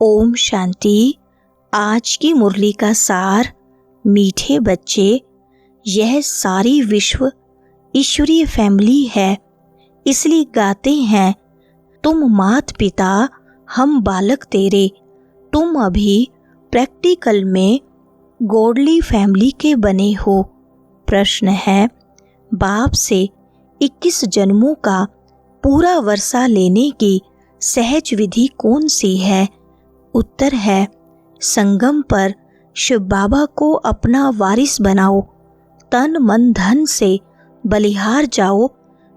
ओम शांति। आज की मुरली का सार। मीठे बच्चे, यह सारी विश्व ईश्वरीय फैमिली है, इसलिए गाते हैं, तुम मात पिता हम बालक तेरे। तुम अभी प्रैक्टिकल में गॉडली फैमिली के बने हो। प्रश्न है, बाप से 21 जन्मों का पूरा वर्षा लेने की सहज विधि कौन सी है? उत्तर है, संगम पर शिव बाबा को अपना वारिस बनाओ, तन मन धन से बलिहार जाओ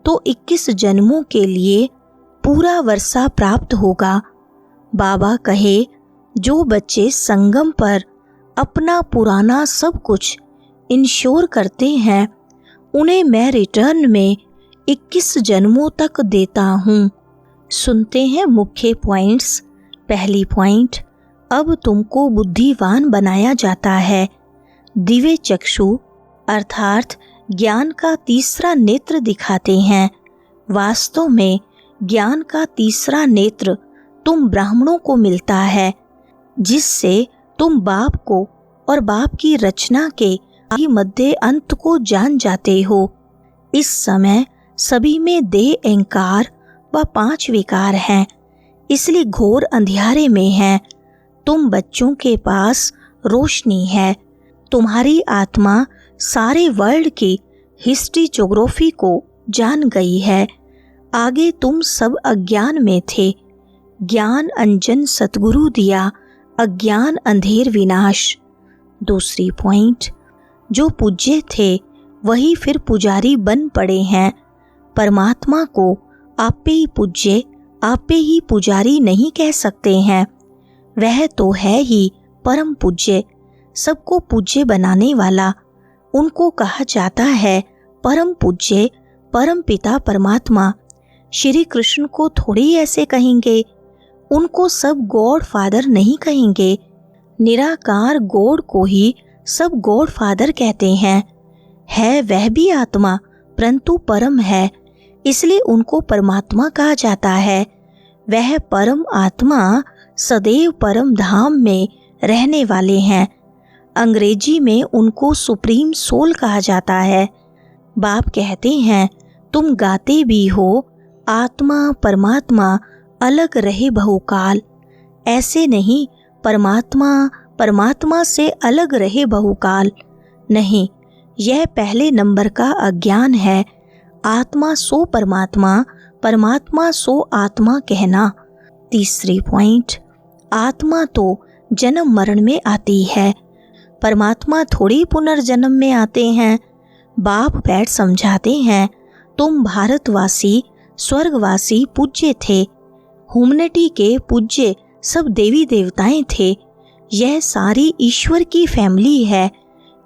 तो 21 जन्मों के लिए पूरा वर्षा प्राप्त होगा। बाबा कहे, जो बच्चे संगम पर अपना पुराना सब कुछ इंश्योर करते हैं, उन्हें मैं रिटर्न में 21 जन्मों तक देता हूँ। सुनते हैं मुख्य पॉइंट्स। पहली पॉइंट, अब तुमको बुद्धिवान बनाया जाता है। दिव्य चक्षु अर्थात ज्ञान का तीसरा नेत्र दिखाते हैं। वास्तव में ज्ञान का तीसरा नेत्र तुम ब्राह्मणों को मिलता है, जिससे तुम बाप को और बाप की रचना के मध्य अंत को जान जाते हो। इस समय सभी में देह अहंकार व 5 विकार हैं, इसलिए घोर अंधियारे में हैं। तुम बच्चों के पास रोशनी है। तुम्हारी आत्मा सारे वर्ल्ड की हिस्ट्री ज्योग्राफी को जान गई है। आगे तुम सब अज्ञान में थे। ज्ञान अंजन सतगुरु दिया, अज्ञान अंधेर विनाश। दूसरी पॉइंट, जो पूज्य थे वही फिर पुजारी बन पड़े हैं। परमात्मा को आपे ही पूज्य, आपे ही पुजारी नहीं कह सकते हैं। वह तो है ही परम पूज्य, सबको पूज्य बनाने वाला। उनको कहा जाता है परम पूज्य, परम पिता परमात्मा। श्री कृष्ण को थोड़ी ऐसे कहेंगे, उनको सब गॉड फादर नहीं कहेंगे। निराकार गॉड को ही सब गॉड फादर कहते हैं। है वह भी आत्मा, परंतु परम है, इसलिए उनको परमात्मा कहा जाता है। वह परम आत्मा सदैव परम धाम में रहने वाले हैं। अंग्रेजी में उनको सुप्रीम सोल कहा जाता है। बाप कहते हैं, तुम गाते भी हो, आत्मा परमात्मा अलग रहे बहुकाल। ऐसे नहीं, परमात्मा से अलग रहे बहुकाल। नहीं, यह पहले नंबर का अज्ञान है। आत्मा सो परमात्मा, परमात्मा सो आत्मा कहना। तीसरी पॉइंट, आत्मा तो जन्म मरण में आती है, परमात्मा थोड़ी पुनर्जन्म में आते हैं। बाप बैठ समझाते हैं, तुम भारतवासी स्वर्गवासी पूज्य थे। ह्यूमैनिटी के पूज्य सब देवी देवताएं थे। यह सारी ईश्वर की फैमिली है।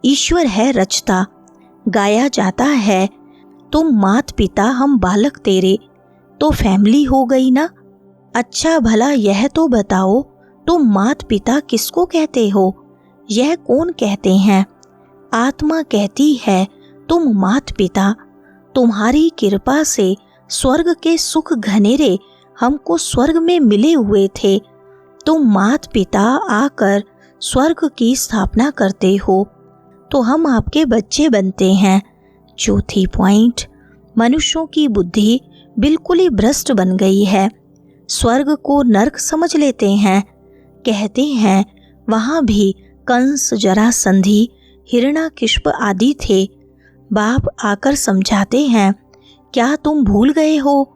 ईश्वर है रचता। गाया जाता है, तुम मात पिता हम बालक तेरे। तो फैमिली हो गई ना। अच्छा भला यह तो बताओ, तुम मात पिता किसको कहते हो? यह कौन कहते हैं? आत्मा कहती है, तुम मात पिता। तुम्हारी कृपा से स्वर्ग के सुख घनेरे हमको स्वर्ग में मिले हुए थे। तुम मात पिता आकर स्वर्ग की स्थापना करते हो, तो हम आपके बच्चे बनते हैं। चौथी पॉइंट, मनुष्यों की बुद्धि बिल्कुल ही भ्रष्ट बन गई है। स्वर्ग को नरक समझ लेते हैं। कहते हैं वहाँ भी कंस, जरासंधी, हिरण्याकशिप आदि थे। बाप आकर समझाते हैं, क्या तुम भूल गए हो?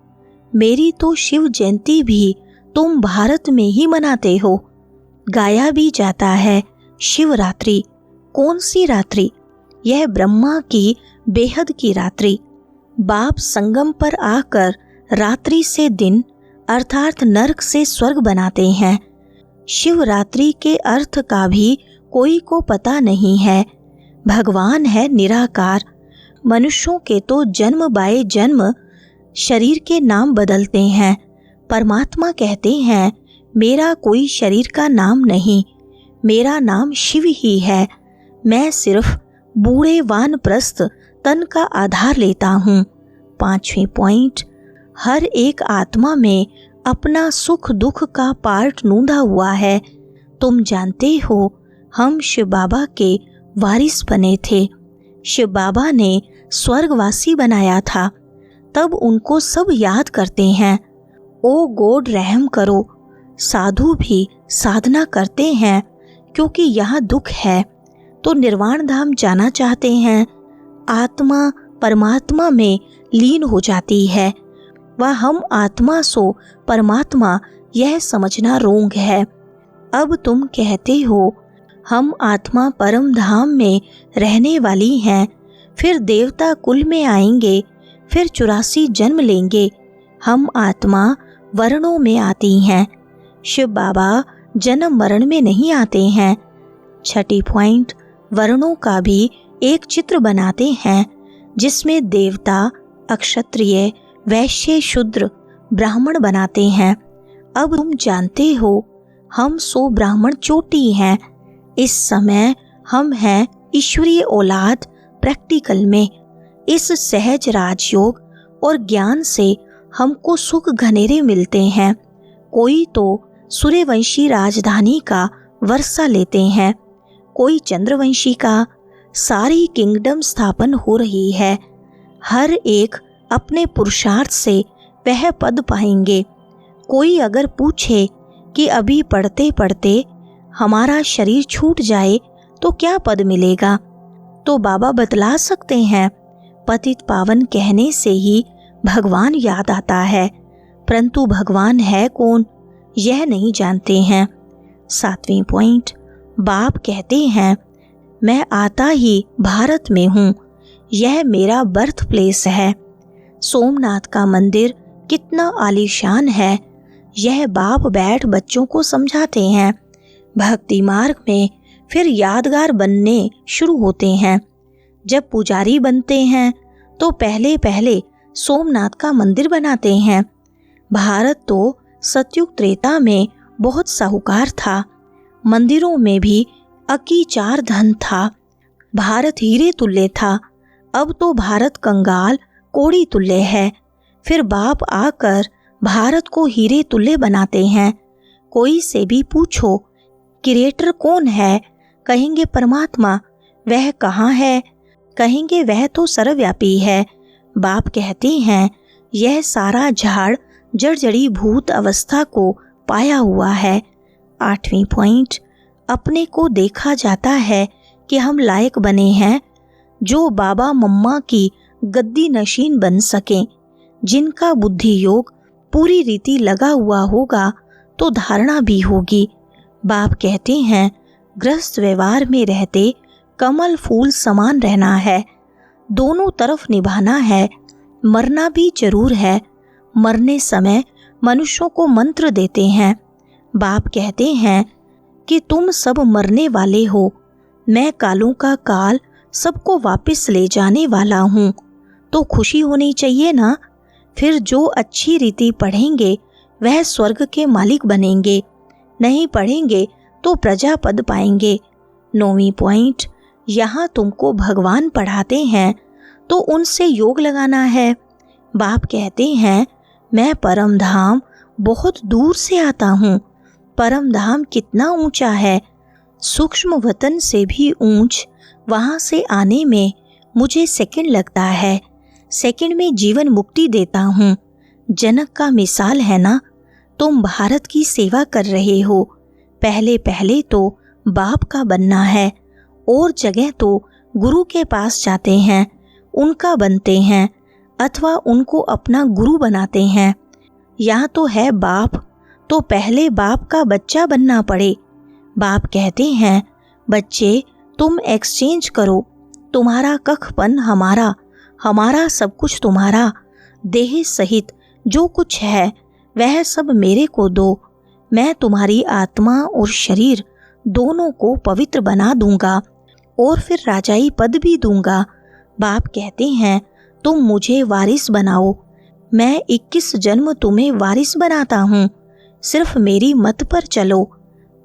मेरी तो शिव जयंती भी तुम भारत में ही मनाते हो। गाया भी जाता है शिवरात्रि। कौन सी रात्रि? यह ब्रह्मा की बेहद की रात्रि। बाप संगम पर आकर रात्रि से दिन अर्थात नरक से स्वर्ग बनाते हैं। शिवरात्रि के अर्थ का भी कोई को पता नहीं है। भगवान है निराकार। मनुष्यों के तो जन्म बाय जन्म शरीर के नाम बदलते हैं। परमात्मा कहते हैं, मेरा कोई शरीर का नाम नहीं, मेरा नाम शिव ही है। मैं सिर्फ बूढ़े वानप्रस्थ तन का आधार लेता हूँ। 5वीं पॉइंट, हर एक आत्मा में अपना सुख दुख का पार्ट नूंदा हुआ है। तुम जानते हो हम शिव बाबा के वारिस बने थे। शिव बाबा ने स्वर्गवासी बनाया था, तब उनको सब याद करते हैं। ओ गॉड रहम करो। साधु भी साधना करते हैं क्योंकि यहाँ दुख है, तो निर्वाण धाम जाना चाहते हैं। आत्मा परमात्मा में लीन हो जाती है, वह हम आत्मा सो परमात्मा, यह समझना रोंग है। अब तुम कहते हो हम आत्मा परम धाम में रहने वाली हैं, फिर देवता कुल में आएंगे, फिर 84 जन्म लेंगे। हम आत्मा वर्णों में आती हैं, शिव बाबा जन्म मरण में नहीं आते हैं। छठी पॉइंट, वर्णों का भी एक चित्र बनाते हैं जिसमें देवता, अक्षत्रिय, वैश्य, शूद्र, ब्राह्मण बनाते हैं। अब तुम जानते हो हम 100 ब्राह्मण चोटी हैं। इस समय हम हैं ईश्वरीय औलाद प्रैक्टिकल में। इस सहज राजयोग और ज्ञान से हमको सुख घनेरे मिलते हैं। कोई तो सूर्यवंशी राजधानी का वर्षा लेते हैं, कोई चंद्रवंशी का। सारी किंगडम स्थापन हो रही है। हर एक अपने पुरुषार्थ से वह पद पाएंगे। कोई अगर पूछे कि अभी पढ़ते पढ़ते हमारा शरीर छूट जाए तो क्या पद मिलेगा, तो बाबा बतला सकते हैं। पतित पावन कहने से ही भगवान याद आता है, परंतु भगवान है कौन यह नहीं जानते हैं। 7वीं पॉइंट, बाप कहते हैं मैं आता ही भारत में हूँ, यह मेरा बर्थ प्लेस है। सोमनाथ का मंदिर कितना आलीशान है, यह बाप बैठ बच्चों को समझाते हैं। भक्ति मार्ग में फिर यादगार बनने शुरू होते हैं। जब पुजारी बनते हैं तो पहले पहले सोमनाथ का मंदिर बनाते हैं। भारत तो सतयुग त्रेता में बहुत साहूकार था, मंदिरों में भी अकीचार धन था। भारत हीरे तुल्य था, अब तो भारत कंगाल कोड़ी तुल्य है। फिर बाप आकर भारत को हीरे तुल्य बनाते हैं। कोई से भी पूछो क्रिएटर कौन है, कहेंगे परमात्मा। वह कहाँ है, कहेंगे वह तो सर्वव्यापी है। बाप कहते हैं यह सारा झाड़ जड़जड़ी भूत अवस्था को पाया हुआ है। 8वीं पॉइंट, अपने को देखा जाता है कि हम लायक बने हैं जो बाबा मम्मा की गद्दी नशीन बन सकें। जिनका बुद्धि योग पूरी रीति लगा हुआ होगा तो धारणा भी होगी। बाप कहते हैं गृहस्थ व्यवहार में रहते कमल फूल समान रहना है, दोनों तरफ निभाना है। मरना भी जरूर है, मरने समय मनुष्यों को मंत्र देते हैं। बाप कहते हैं कि तुम सब मरने वाले हो, मैं कालों का काल सबको वापस ले जाने वाला हूँ, तो खुशी होनी चाहिए ना। फिर जो अच्छी रीति पढ़ेंगे वह स्वर्ग के मालिक बनेंगे, नहीं पढ़ेंगे तो प्रजा पद पाएंगे। 9वीं पॉइंट, यहाँ तुमको भगवान पढ़ाते हैं तो उनसे योग लगाना है। बाप कहते हैं मैं परम धाम बहुत दूर से आता हूँ। परम धाम कितना ऊंचा है, सूक्ष्म वतन से भी ऊंच। वहाँ से आने में मुझे सेकंड लगता है, सेकंड में जीवन मुक्ति देता हूँ। जनक का मिसाल है ना। तुम भारत की सेवा कर रहे हो, पहले पहले तो बाप का बनना है, और जगह तो गुरु के पास जाते हैं, उनका बनते हैं, अथवा उनको अपना गुरु बनाते हैं। यहाँ तो है बाप, तो पहले बाप का बच्चा बनना पड़े। बाप कहते हैं बच्चे तुम एक्सचेंज करो, तुम्हारा कखपन हमारा, हमारा सब कुछ तुम्हारा। देह सहित जो कुछ है वह सब मेरे को दो, मैं तुम्हारी आत्मा और शरीर दोनों को पवित्र बना दूंगा, और फिर राजाई पद भी दूंगा। बाप कहते हैं तुम मुझे वारिस बनाओ, मैं 21 जन्म तुम्हें वारिस बनाता हूँ, सिर्फ मेरी मत पर चलो।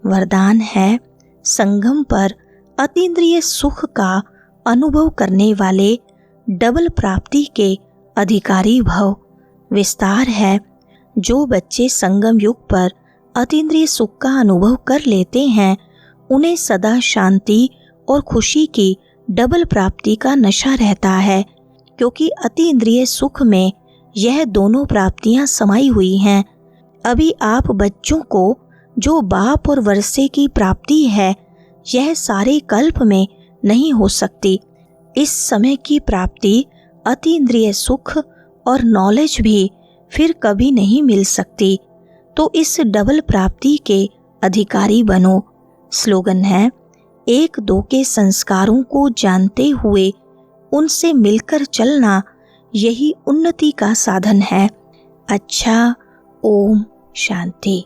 वरदान है संगम पर अतीन्द्रिय सुख का अनुभव करने वाले डबल प्राप्ति के अधिकारी भव। विस्तार है जो बच्चे संगम युग पर अतीन्द्रिय सुख का अनुभव कर लेते हैं उन्हें सदा शांति और खुशी की डबल प्राप्ति का नशा रहता है, क्योंकि अतीन्द्रिय सुख में यह दोनों प्राप्तियां समाई हुई हैं। अभी आप बच्चों को जो बाप और वर्षे की प्राप्ति है यह सारे कल्प में नहीं हो सकती। इस समय की प्राप्ति अतीन्द्रिय सुख और नॉलेज भी फिर कभी नहीं मिल सकती। तो इस डबल प्राप्ति के अधिकारी बनो। स्लोगन है, एक दो के संस्कारों को जानते हुए उनसे मिलकर चलना यही उन्नति का साधन है। अच्छा, ओम शांति।